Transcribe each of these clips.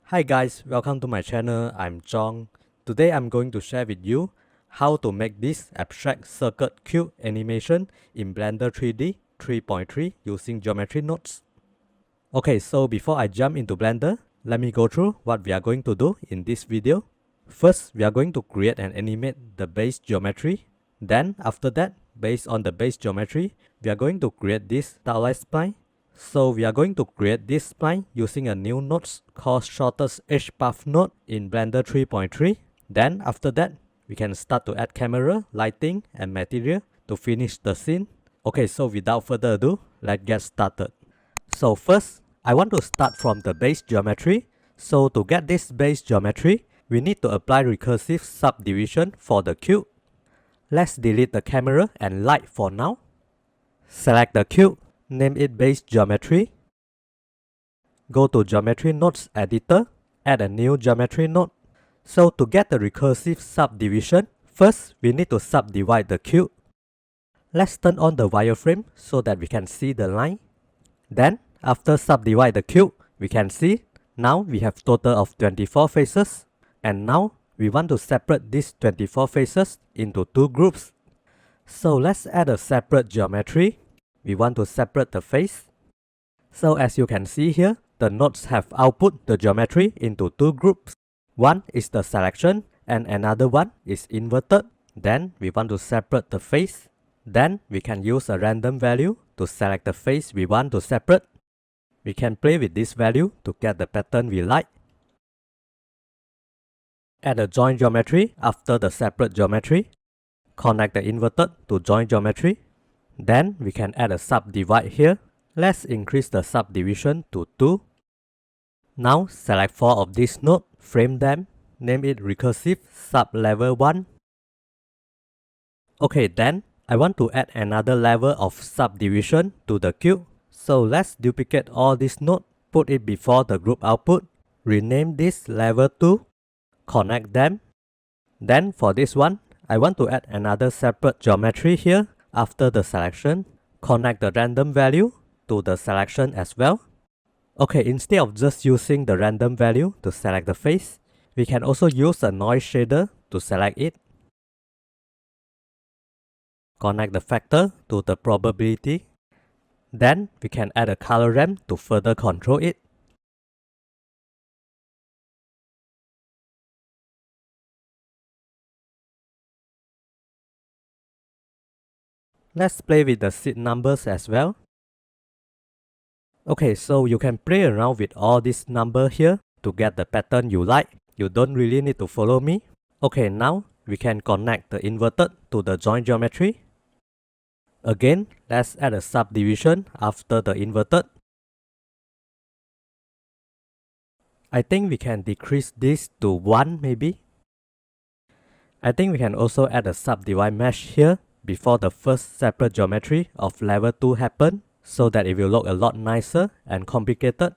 Hi guys, welcome to my channel. I'm John. Today I'm going to share with you how to make this abstract circuit cube animation in Blender 3D 3.3 using geometry nodes. Okay, so before I jump into Blender, let me go through what we are going to do in this video. First, we are going to create and animate the base geometry. Then after that, based on the base geometry, we are going to create this stylized spline. So we are going to create this spline using a new node called shortest edge path node in Blender 3.3. Then after that, we can start to add camera, lighting and material to finish the scene. Okay, so without further ado, let's get started. So first, I want to start from the base geometry. So to get this base geometry, we need to apply recursive subdivision for the cube. Let's delete the camera and light for now. Select the cube, name it base geometry. Go to geometry nodes editor, add a new geometry node. So to get the recursive subdivision, first we need to subdivide the cube. Let's turn on the wireframe so that we can see the line. Then after subdivide the cube, we can see now we have total of 24 faces. And now we want to separate these 24 faces into two groups. So let's add a separate geometry. We want to separate the face. So as you can see here, the nodes have output the geometry into two groups. One is the selection and another one is inverted. Then we want to separate the face. Then we can use a random value to select the face we want to separate. We can play with this value to get the pattern we like. Add a join geometry after the separate geometry. Connect the inverted to join geometry. Then we can add a subdivide here. Let's increase the subdivision to 2. Now select 4 of these nodes, frame them, name it recursive sublevel 1. Okay, then I want to add another level of subdivision to the cube. So let's duplicate all these nodes, put it before the group output, rename this level 2, connect them. Then for this one, I want to add another separate geometry here after the selection, connect the random value to the selection as well. Okay, instead of just using the random value to select the face, we can also use a noise shader to select it. Connect the factor to the probability. Then we can add a color ramp to further control it. Let's play with the seed numbers as well. Okay, so you can play around with all these numbers here to get the pattern you like. You don't really need to follow me. Okay, now we can connect the inverted to the join geometry. Again, let's add a subdivision after the inverted. I think we can decrease this to 1 maybe. I think we can also add a subdivide mesh here before the first separate geometry of level 2 happen, so that it will look a lot nicer and complicated.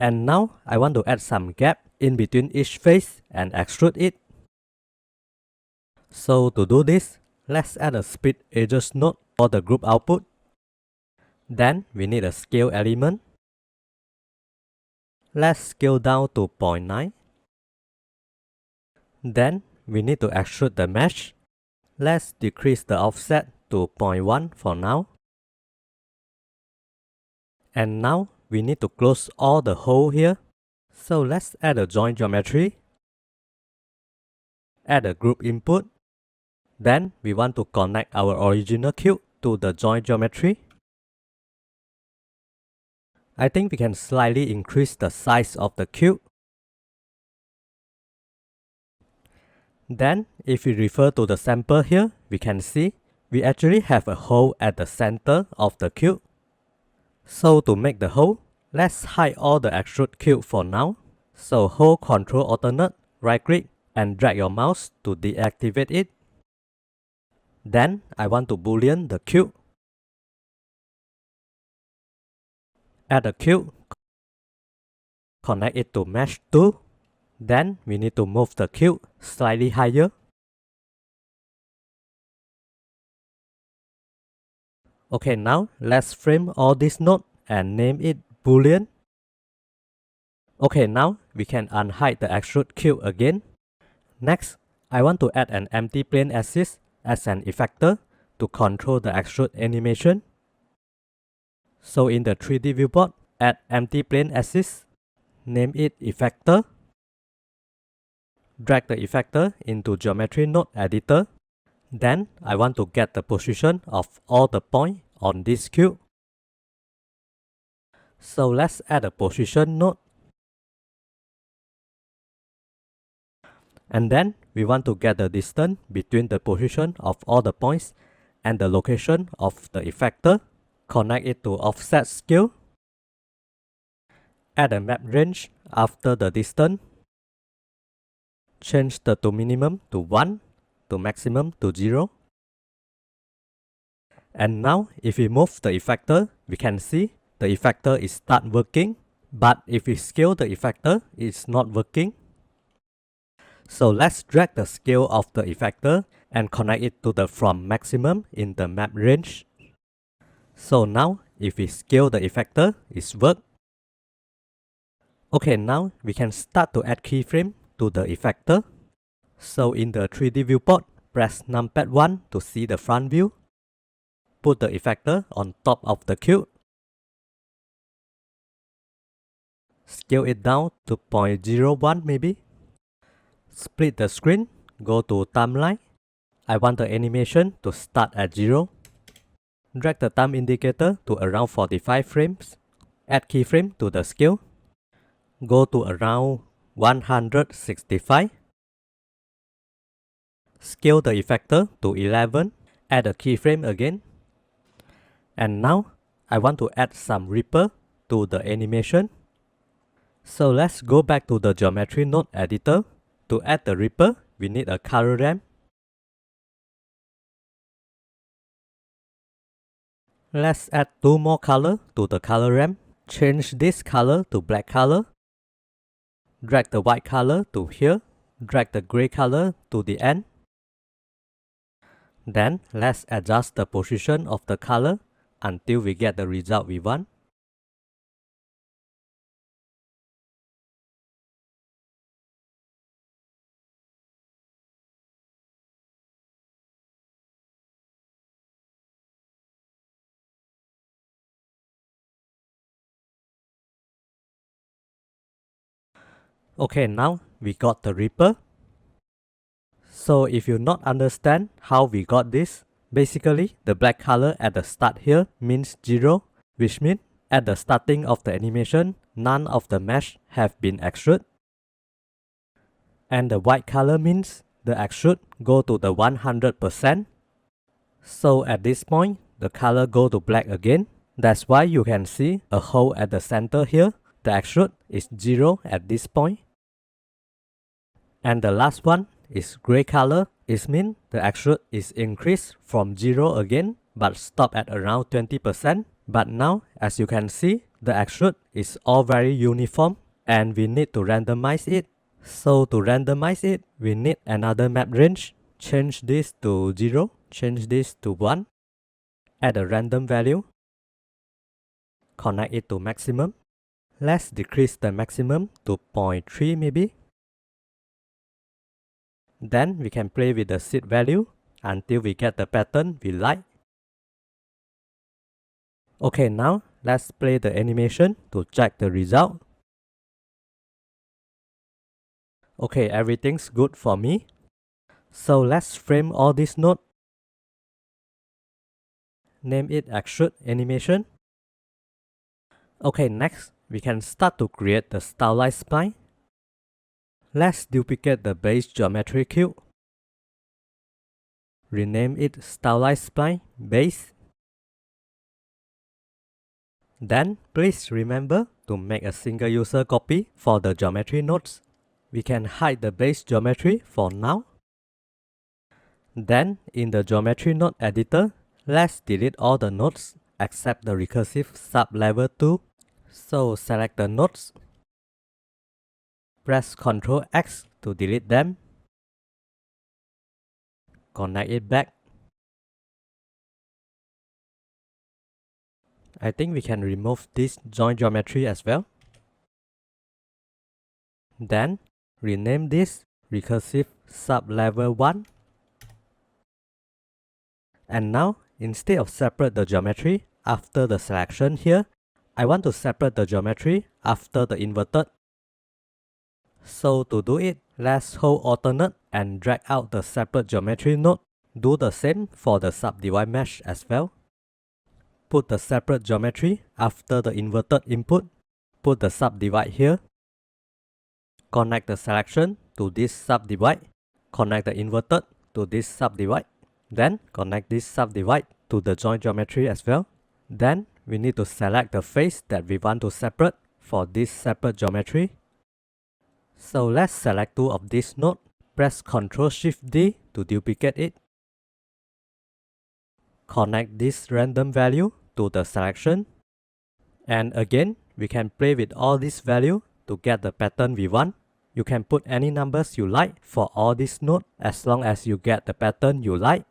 And now I want to add some gap in between each face and extrude it. So to do this, let's add a split edges node for the group output. Then we need a scale element. Let's scale down to 0.9. Then we need to extrude the mesh. Let's decrease the offset to 0.1 for now. And now we need to close all the hole here. So let's add a join geometry. Add a group input. Then we want to connect our original cube to the join geometry. I think we can slightly increase the size of the cube. Then if we refer to the sample here, we can see we actually have a hole at the center of the cube. So to make the hole, let's hide all the extrude cube for now. So hold Ctrl Alternate, right click and drag your mouse to deactivate it. Then I want to boolean the cube. Add a cube. Connect it to Mesh Tool. Then we need to move the cube slightly higher. Okay, now let's frame all these nodes and name it Boolean. Okay, now we can unhide the extrude cube again. Next, I want to add an empty plane axis as an effector to control the extrude animation. So in the 3D viewport, add empty plane axis, name it effector, drag the effector into geometry node editor. Then I want to get the position of all the points on this cube. So let's add a position node. And then we want to get the distance between the position of all the points and the location of the effector. Connect it to offset scale. Add a map range after the distance. Change the to minimum to 1, to maximum to 0. And now if we move the effector, we can see the effector is start working. But if we scale the effector, it's not working. So let's drag the scale of the effector and connect it to the from maximum in the map range. So now if we scale the effector, it's work. Okay, now we can start to add keyframe to the effector. So in the 3D viewport, press numpad 1 to see the front view. Put the effector on top of the cube. Scale it down to 0.01 maybe. Split the screen, go to timeline. I want the animation to start at 0. Drag the time indicator to around 45 frames. Add keyframe to the scale. Go to around 165. Scale the effector to 11. Add a keyframe again. And now I want to add some ripple to the animation. So let's go back to the geometry node editor. To add the ripple, we need a color ramp. Let's add 2 more color to the color ramp. Change this color to black color. Drag the white color to here. Drag the gray color to the end. Then let's adjust the position of the color until we get the result we want. Okay, now we got the ripple. So if you not understand how we got this, basically the black color at the start here means 0, which means at the starting of the animation, none of the mesh have been extruded. And the white color means the extrude go to the 100%. So at this point, the color go to black again. That's why you can see a hole at the center here. The extrude is 0 at this point. And the last one is gray color. It means the extrude is increased from 0 again, but stop at around 20%. But now, as you can see, the extrude is all very uniform and we need to randomize it. So to randomize it, we need another map range. Change this to 0, change this to 1. Add a random value. Connect it to maximum. Let's decrease the maximum to 0.3 maybe. Then we can play with the seed value until we get the pattern we like. Okay, now let's play the animation to check the result. Okay, everything's good for me. So let's frame all these nodes. Name it Extrude Animation. Okay, next we can start to create the stylized spline. Let's duplicate the base geometry cube. Rename it stylized spline base. Then please remember to make a single user copy for the geometry nodes. We can hide the base geometry for now. Then in the geometry node editor, let's delete all the nodes except the recursive sub-level 2. So select the nodes. Press Ctrl X to delete them. Connect it back. I think we can remove this joint geometry as well. Then rename this recursive sublevel 1. And now, instead of separate the geometry after the selection here, I want to separate the geometry after the inverted. So to do it, let's hold alternate and drag out the separate geometry node. Do the same for the subdivide mesh as well. Put the separate geometry after the inverted input. Put the subdivide here. Connect the selection to this subdivide. Connect the inverted to this subdivide. Then connect this subdivide to the joint geometry as well. Then we need to select the face that we want to separate for this separate geometry. So let's select two of this node. Press Ctrl+Shift+D to duplicate it. Connect this random value to the selection. And again, we can play with all these values to get the pattern we want. You can put any numbers you like for all these nodes as long as you get the pattern you like.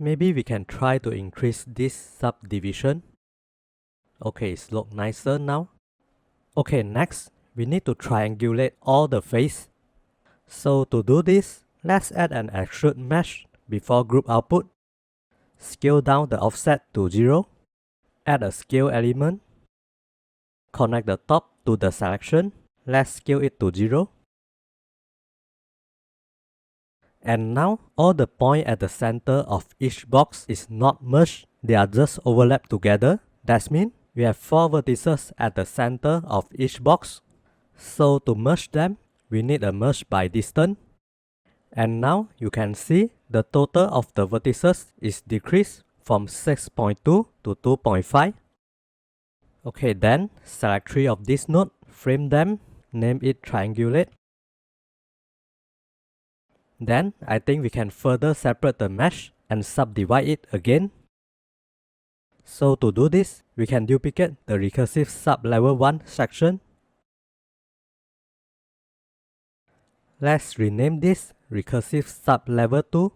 Maybe we can try to increase this subdivision. Okay, it's look nicer now. Okay, next, we need to triangulate all the face. So to do this, let's add an extrude mesh before group output. Scale down the offset to 0. Add a scale element. Connect the top to the selection. Let's scale it to 0. And now, all the points at the center of each box is not merged, they are just overlapped together. That means we have 4 vertices at the center of each box. So to merge them, we need a merge by distance. And now you can see the total of the vertices is decreased from 6.2 to 2.5. Okay, then select 3 of this node, frame them, name it triangulate. Then I think we can further separate the mesh and subdivide it again. So to do this, we can duplicate the recursive sublevel 1 section. Let's rename this recursive sublevel 2.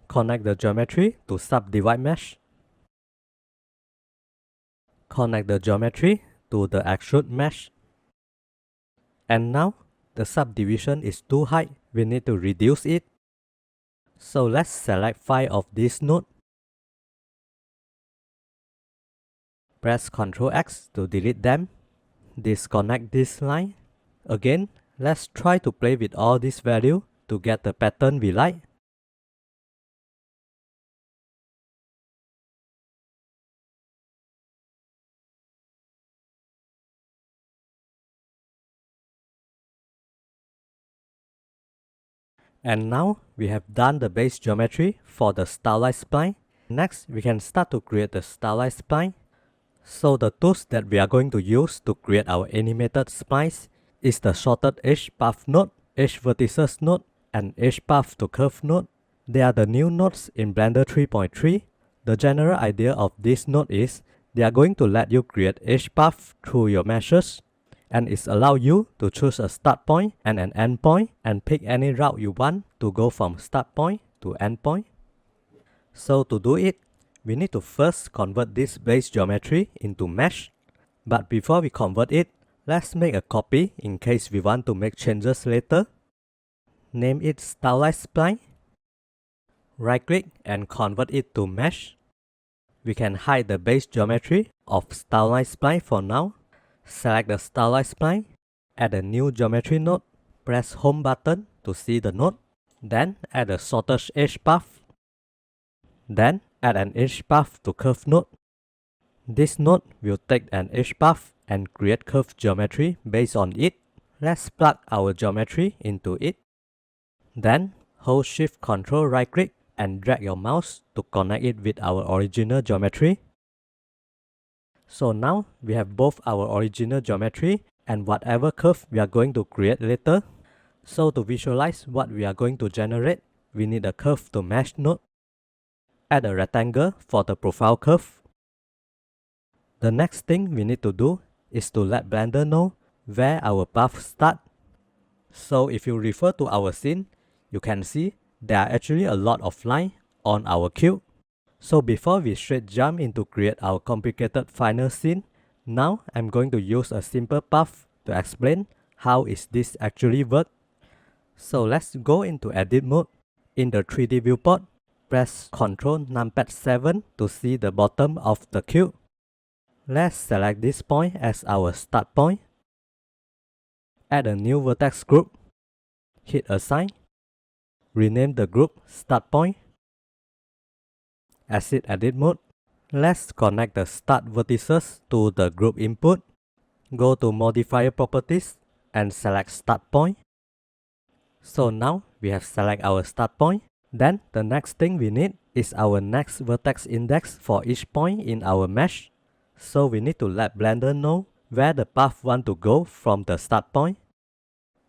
Connect the geometry to subdivide mesh. Connect the geometry to the extrude mesh. And now the subdivision is too high. We need to reduce it. So let's select 5 of this node. Press Ctrl X to delete them. Disconnect this line. Again, let's try to play with all these values to get the pattern we like. And now we have done the base geometry for the stylized spline. Next, we can start to create the stylized spline. So the tools that we are going to use to create our animated splines is the sorted edge path node, edge vertices node, and edge path to curve node. They are the new nodes in Blender 3.3. The general idea of this node is they are going to let you create edge path through your meshes, and it's allow you to choose a start point and an end point and pick any route you want to go from start point to end point. So to do it, we need to first convert this base geometry into mesh. But before we convert it, let's make a copy in case we want to make changes later. Name it stylized spline. Right click and convert it to mesh. We can hide the base geometry of stylized spline for now. Select the stylized spline, add a new geometry node, press home button to see the node, then add a sorted edge path. Then add an edge path to curve node. This node will take an edge path and create curve geometry based on it. Let's plug our geometry into it. Then hold Shift Ctrl right click and drag your mouse to connect it with our original geometry. So now we have both our original geometry and whatever curve we are going to create later. So to visualize what we are going to generate, we need a curve to mesh node. Add a rectangle for the profile curve. The next thing we need to do is to let Blender know where our path starts. So if you refer to our scene, you can see there are actually a lot of lines on our cube. So before we straight jump into create our complicated final scene, now I'm going to use a simple path to explain how is this actually work. So let's go into edit mode. In the 3D viewport, press Ctrl numpad 7 to see the bottom of the cube. Let's select this point as our start point. Add a new vertex group. Hit Assign. Rename the group Start Point. Exit edit mode. Let's connect the start vertices to the group input. Go to Modifier Properties and select Start Point. So now we have select our start point. Then the next thing we need is our next vertex index for each point in our mesh. So we need to let Blender know where the path want to go from the start point.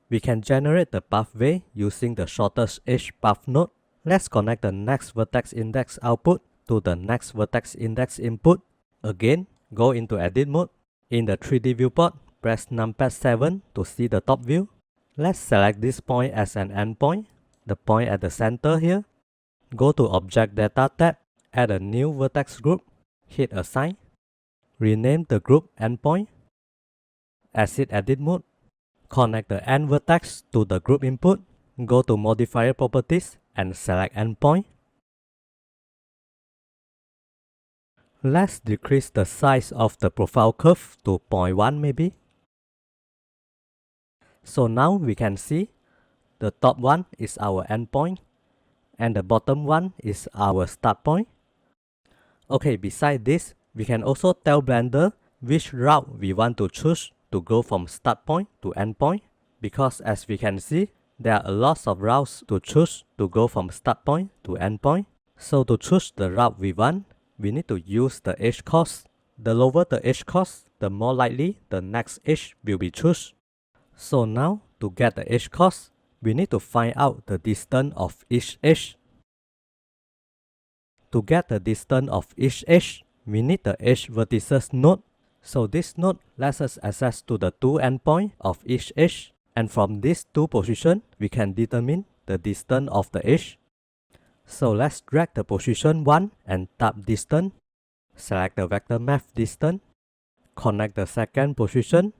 We can generate the pathway using the shortest edge path node. Let's connect the next vertex index output to the next vertex index input. Again, go into edit mode. In the 3D viewport, press numpad 7 to see the top view. Let's select this point as an endpoint, the point at the center here. Go to Object Data tab, add a new vertex group, hit Assign. Rename the group endpoint. Exit edit mode. Connect the end vertex to the group input. Go to Modifier Properties and select Endpoint. Let's decrease the size of the profile curve to 0.1 maybe. So now we can see the top one is our endpoint and the bottom one is our start point. Okay, beside this, we can also tell Blender which route we want to choose to go from start point to end point, because as we can see, there are a lot of routes to choose to go from start point to end point. So to choose the route we want, we need to use the edge cost. The lower the edge cost, the more likely the next edge will be chosen. So now, to get the edge cost, we need to find out the distance of each edge. To get the distance of each edge, we need the edge vertices node. So this node lets us access to the two endpoints of each edge, and from these two positions, we can determine the distance of the edge. So let's drag the position 1 and tap distance. Select the vector map distance. Connect the second position.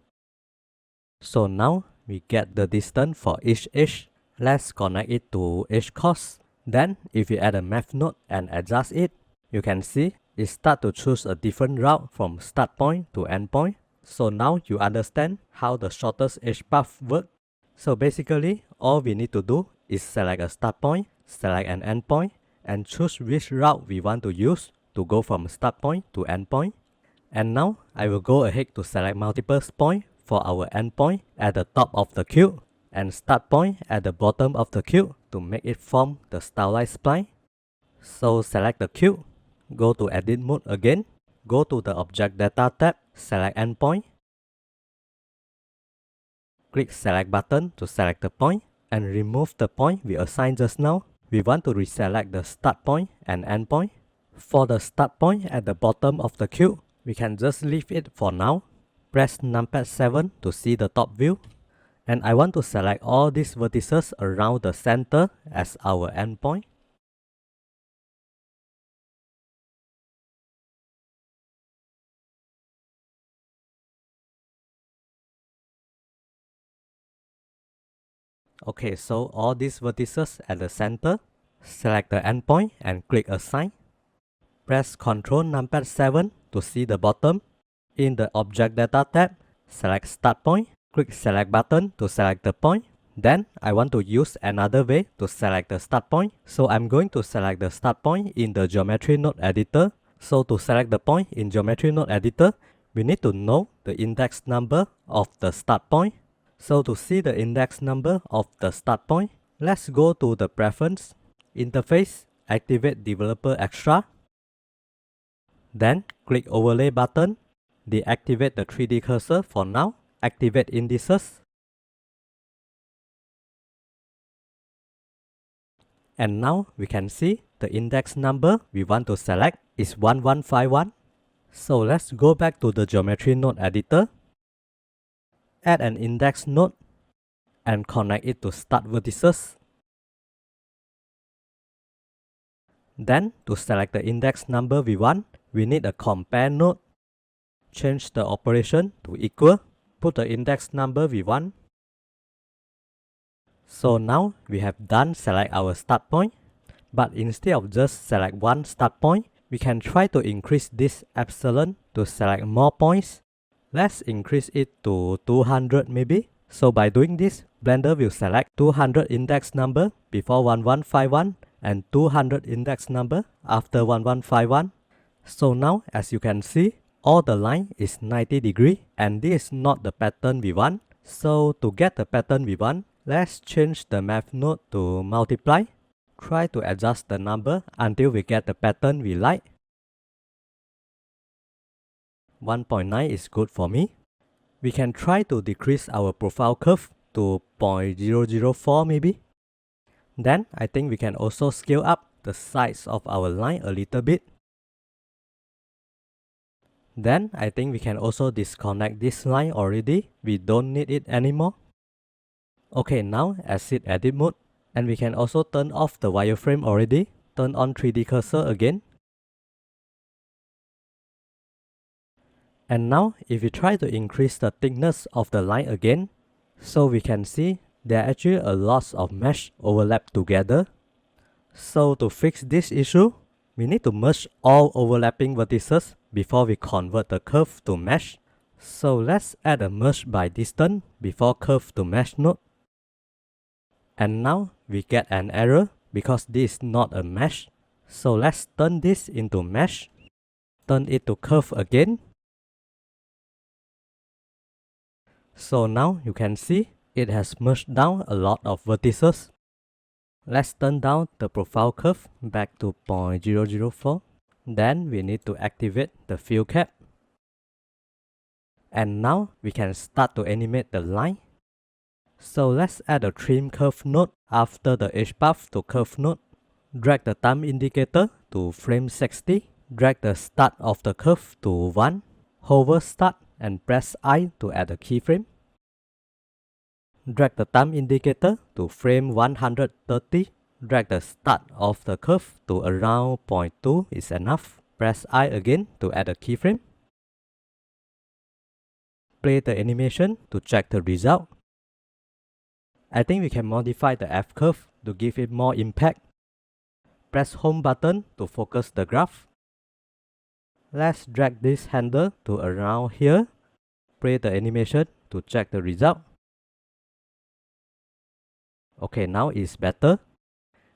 So now we get the distance for each edge. Let's connect it to edge cost. Then if we add a map node and adjust it, you can see it start to choose a different route from start point to end point. So now you understand how the shortest edge path works. So basically, all we need to do is select a start point, select an end point, and choose which route we want to use to go from start point to end point. And now I will go ahead to select multiple points for our end point at the top of the cube and start point at the bottom of the cube to make it form the stylized spline. So select the cube, go to edit mode again, go to the object data tab, select endpoint. Click select button to select the point and remove the point we assigned just now. We want to reselect the start point and end point. For the start point at the bottom of the cube, we can just leave it for now. Press numpad 7 to see the top view. And I want to select all these vertices around the center as our endpoint. Okay, so all these vertices at the center. Select the endpoint and click Assign. Press Ctrl numpad 7 to see the bottom. In the Object Data tab, select Start Point. Click Select button to select the point. Then I want to use another way to select the start point. So I'm going to select the start point in the Geometry Node Editor. So to select the point in Geometry Node Editor, we need to know the index number of the start point. So to see the index number of the start point, Let's go to the Preference, Interface, activate Developer Extra. Then click Overlay button, deactivate the 3D cursor for now, activate Indices. And now we can see the index number we want to select is 1151. So let's go back to the geometry node editor, add an index node and connect it to start vertices. Then to select the index number we want, we need a compare node. Change the operation to equal, put the index number we want. So now we have done select our start point, but instead of just select one start point, we can try to increase this epsilon to select more points. Let's increase it to 200 maybe. So by doing this, Blender will select 200 index number before 1151 and 200 index number after 1151. So now as you can see, all the line is 90 degree and this is not the pattern we want. So to get the pattern we want, let's change the math node to multiply. Try to adjust the number until we get the pattern we like. 1.9 is good for me. We can try to decrease our profile curve to 0.004 maybe. Then I think we can also scale up the size of our line a little bit. Then I think we can also disconnect this line already. We don't need it anymore. Okay, now exit edit mode. And we can also turn off the wireframe already. Turn on 3D cursor again. And now if we try to increase the thickness of the line again, so we can see there are actually a lot of mesh overlap together. So to fix this issue, we need to merge all overlapping vertices before we convert the curve to mesh. So let's add a merge by distance before curve to mesh node. And now we get an error because this is not a mesh. So let's turn this into mesh. Turn it to curve again. So now you can see it has merged down a lot of vertices. Let's turn down the profile curve back to 0.004. Then we need to activate the fill cap. And now we can start to animate the line. So let's add a trim curve node after the edge path to curve node. Drag the time indicator to frame 60. Drag the start of the curve to 1. Hover start and press I to add a keyframe. Drag the time indicator to frame 130. Drag the start of the curve to around 0.2 is enough. Press I again to add a keyframe. Play the animation to check the result. I think we can modify the F curve to give it more impact. Press home button to focus the graph. Let's drag this handle to around here. Play the animation to check the result. Okay, now it's better.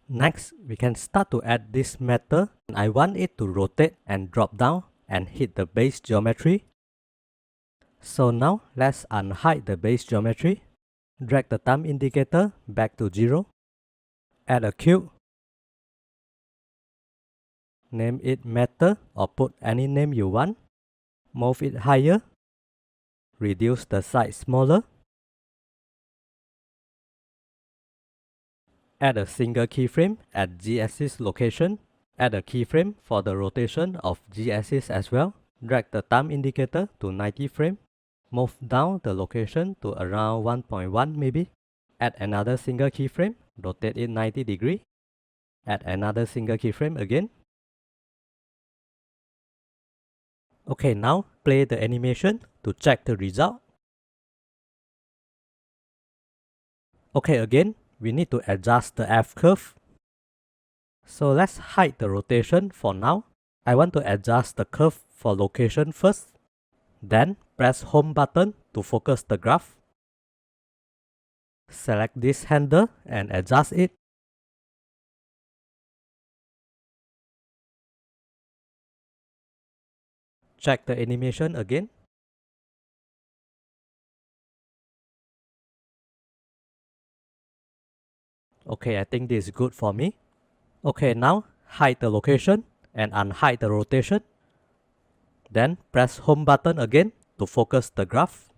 Next, we can start to add this metal. I want it to rotate and drop down and hit the base geometry. So now let's unhide the base geometry. Drag the time indicator back to 0. Add a cube. Name it metal or put any name you want. Move it higher. Reduce the size smaller. Add a single keyframe at Z-axis location. Add a keyframe for the rotation of Z-axis as well. Drag the time indicator to 90 frame. Move down the location to around 1.1 maybe. Add another single keyframe. Rotate it 90 degree. Add another single keyframe again. Okay, now play the animation to check the result. Okay, again, we need to adjust the F curve. So let's hide the rotation for now. I want to adjust the curve for location first. Then press home button to focus the graph. Select this handle and adjust it. Check the animation again. Okay, I think this is good for me. Okay, now hide the location and unhide the rotation. Then press home button again to focus the graph.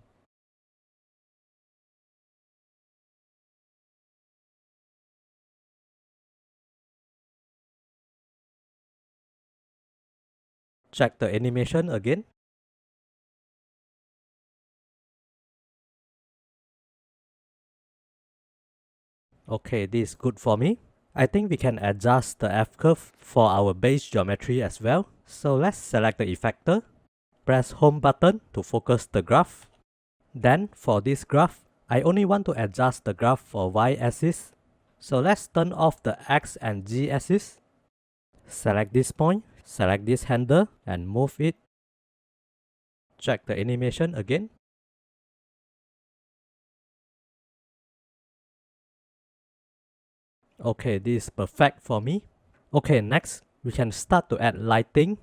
Check the animation again. Okay, this is good for me. I think we can adjust the F-curve for our base geometry as well. So let's select the effector. Press home button to focus the graph. Then for this graph, I only want to adjust the graph for y-axis. So let's turn off the x and z axis. Select this point, select this handle and move it. Check the animation again. Okay, this is perfect for me. Okay, next we can start to add lighting.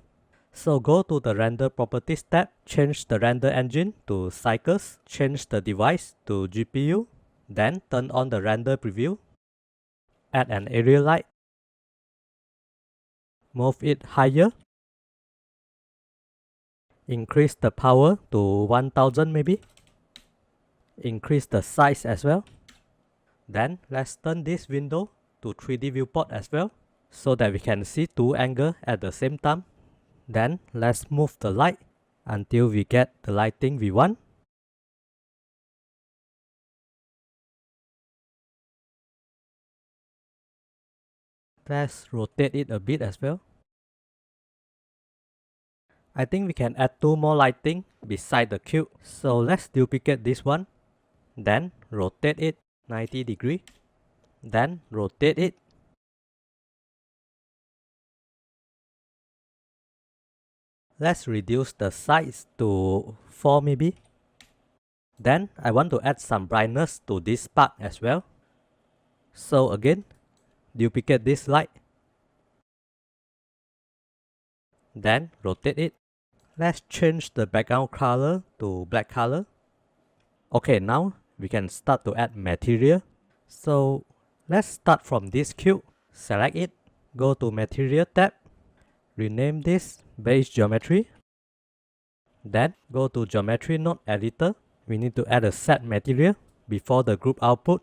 So go to the render properties tab, change the render engine to cycles, change the device to GPU, then turn on the render preview. Add an area light. Move it higher. Increase the power to 1000 maybe. Increase the size as well. Then let's turn this window to 3D viewport as well, so that we can see two angles at the same time. Then let's move the light until we get the lighting we want. Let's rotate it a bit as well. I think we can add two more lighting beside the cube. So let's duplicate this one. Then rotate it 90 degrees. Then rotate it. Let's reduce the size to 4 maybe. Then I want to add some brightness to this part as well. So again, duplicate this light. Then rotate it. Let's change the background color to black color. Okay, now we can start to add material. So let's start from this cube. Select it. Go to Material tab. Rename this Base Geometry. Then go to Geometry Node Editor. We need to add a set material before the group output.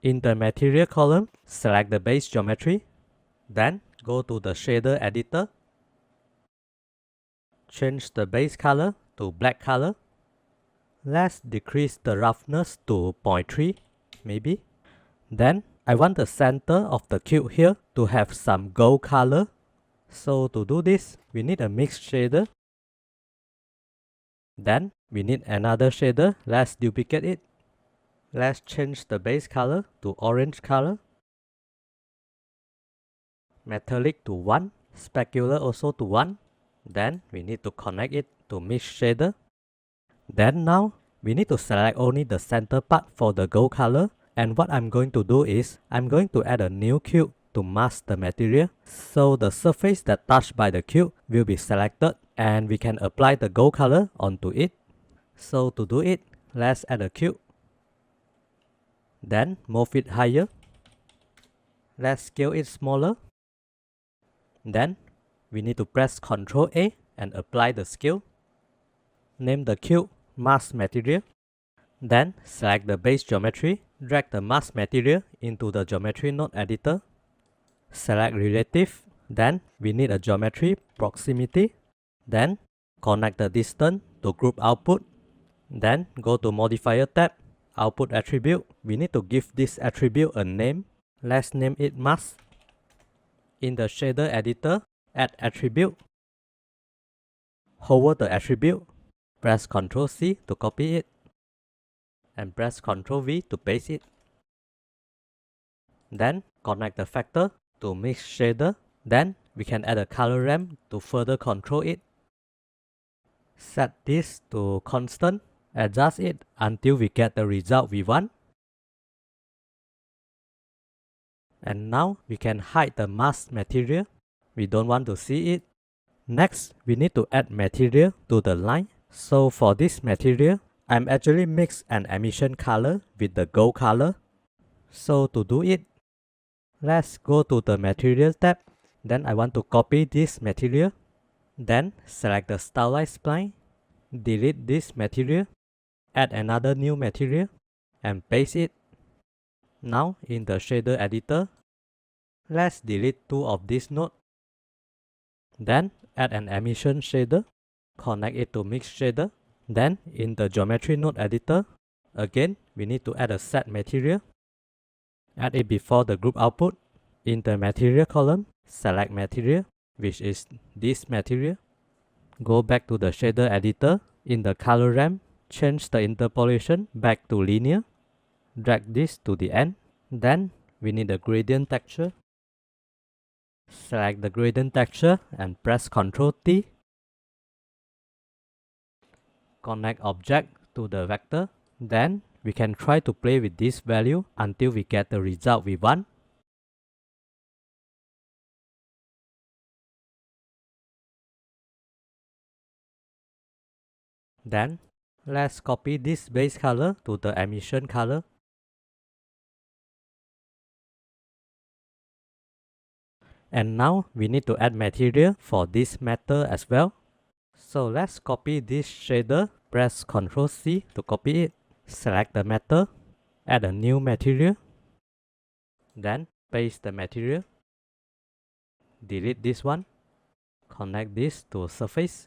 In the Material column, select the Base Geometry. Then go to the Shader Editor. Change the base color to black color. Let's decrease the roughness to 0.3 maybe. Then I want the center of the cube here to have some gold color. So to do this, we need a mix shader. Then we need another shader. Let's duplicate it. Let's change the base color to orange color. Metallic to 1. Specular also to 1. Then we need to connect it to mix shader. Then now we need to select only the center part for the gold color. And what I'm going to do is I'm going to add a new cube to mask the material. So the surface that touched by the cube will be selected and we can apply the gold color onto it. So to do it, let's add a cube. Then move it higher. Let's scale it smaller. Then we need to press Ctrl A and apply the scale. Name the cube Mask Material. Then select the base geometry. Drag the mask material into the geometry node editor. Select relative. Then we need a geometry proximity. Then connect the distance to group output. Then go to modifier tab. Output attribute. We need to give this attribute a name. Let's name it mask. In the shader editor, add attribute. Hover the attribute. Press Ctrl C to copy it. And press Ctrl V to paste it. Then connect the factor to mix shader. Then we can add a color ramp to further control it. Set this to constant. Adjust it until we get the result we want. And now we can hide the mask material. We don't want to see it. Next, we need to add material to the line. So for this material, I'm actually mix an emission color with the gold color. So to do it, let's go to the material tab. Then I want to copy this material. Then select the stylized spline, delete this material, add another new material and paste it. Now in the shader editor, let's delete two of these nodes. Then add an emission shader, connect it to mix shader. Then in the geometry node editor, again we need to add a set material. Add it before the group output. In the material column, select material, which is this material. Go back to the shader editor. In the color ramp, change the interpolation back to linear. Drag this to the end. Then we need a gradient texture. Select the gradient texture and press Ctrl T. Connect object to the vector. Then we can try to play with this value until we get the result we want. Then let's copy this base color to the emission color. And now we need to add material for this matter as well. So let's copy this shader, press Ctrl C to copy it. Select the matter, add a new material. Then paste the material. Delete this one. Connect this to surface.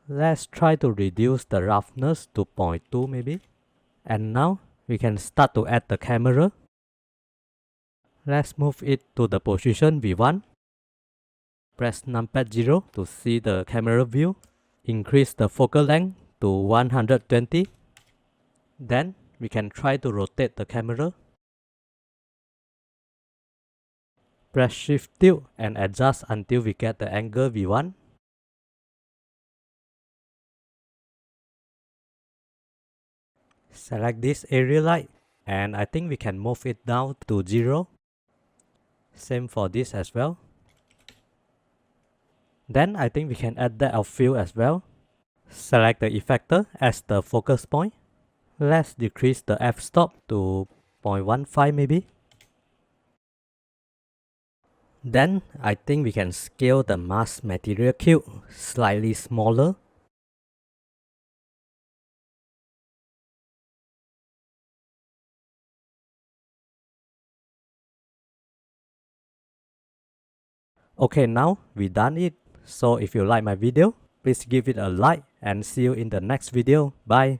Let's try to reduce the roughness to 0.2 maybe. And now we can start to add the camera. Let's move it to the position we want. Press numpad 0 to see the camera view. Increase the focal length to 120. Then we can try to rotate the camera. Press Shift Tilt and adjust until we get the angle we want. Select this area light and I think we can move it down to 0. Same for this as well. Then I think we can add depth of field as well. Select the effector as the focus point. Let's decrease the f-stop to 0.15 maybe. Then I think we can scale the mask material cube slightly smaller. Okay, now we done it. So if you like my video, please give it a like and see you in the next video. Bye.